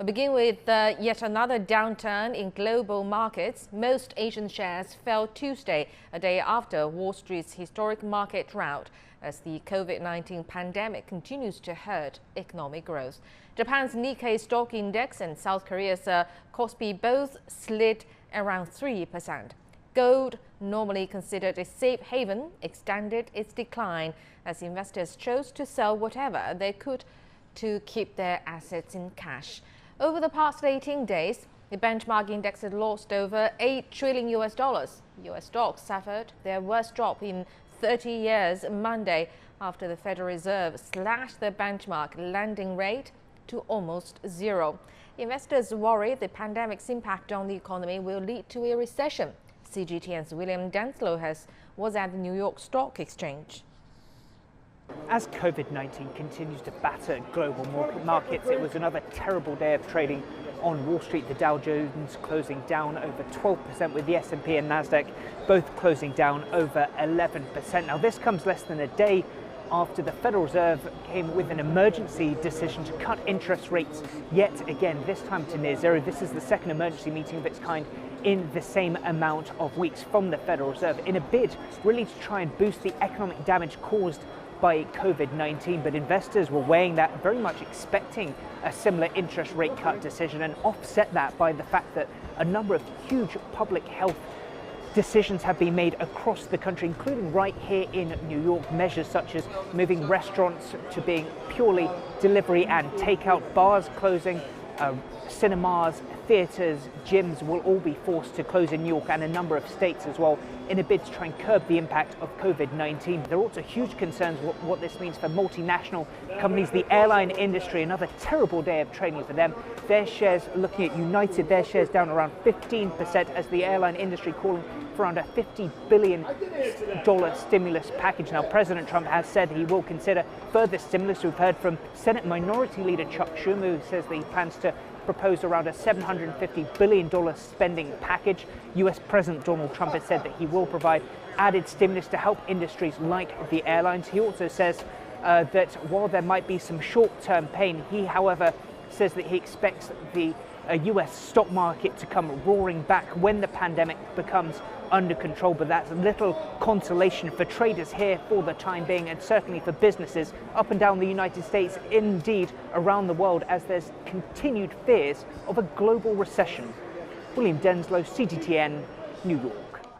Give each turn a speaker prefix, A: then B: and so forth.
A: We begin with yet another downturn in global markets. Most Asian shares fell Tuesday, a day after Wall Street's historic market rout, as the COVID-19 pandemic continues to hurt economic growth. Japan's Nikkei stock index and South Korea's Kospi both slid around 3%. Gold, normally considered a safe haven, extended its decline as investors chose to sell whatever they could to keep their assets in cash. Over the past 18 days, the benchmark index had lost over $8 trillion. U.S. stocks suffered their worst drop in 30 years Monday after the Federal Reserve slashed the benchmark lending rate to almost zero. Investors worry the pandemic's impact on the economy will lead to a recession. CGTN's William Denslow was at the New York Stock Exchange.
B: As COVID-19 continues to batter global markets, it was another terrible day of trading on Wall Street. The Dow Jones closing down over 12%, with the S&P and Nasdaq both closing down over 11%. Now, this comes less than a day after the Federal Reserve came with an emergency decision to cut interest rates yet again, this time to near zero. This is the second emergency meeting of its kind in the same amount of weeks from the Federal Reserve, in a bid really to try and boost the economic damage caused by COVID-19, but investors were weighing that, very much expecting a similar interest rate cut decision, and offset that by the fact that a number of huge public health decisions have been made across the country, including right here in New York. Measures such as moving restaurants to being purely delivery and takeout, bars closing, cinemas, theatres, gyms will all be forced to close in New York and a number of states as well, in a bid to try and curb the impact of COVID-19. There are also huge concerns what this means for multinational companies. The airline industry, another terrible day of trading for them. Their shares, looking at United, their shares down around 15% as the airline industry calling for around a $50 billion stimulus package. Now, President Trump has said he will consider further stimulus. We've heard from Senate Minority Leader Chuck Schumer, who says that he plans to propose around a $750 billion spending package. US President Donald Trump has said that he will provide added stimulus to help industries like the airlines. He also says that while there might be some short-term pain, he, however, says that he expects the US stock market to come roaring back when the pandemic becomes under control. But that's little consolation for traders here for the time being, and certainly for businesses up and down the United States, indeed around the world, as there's continued fears of a global recession. William Denslow, CGTN, New York.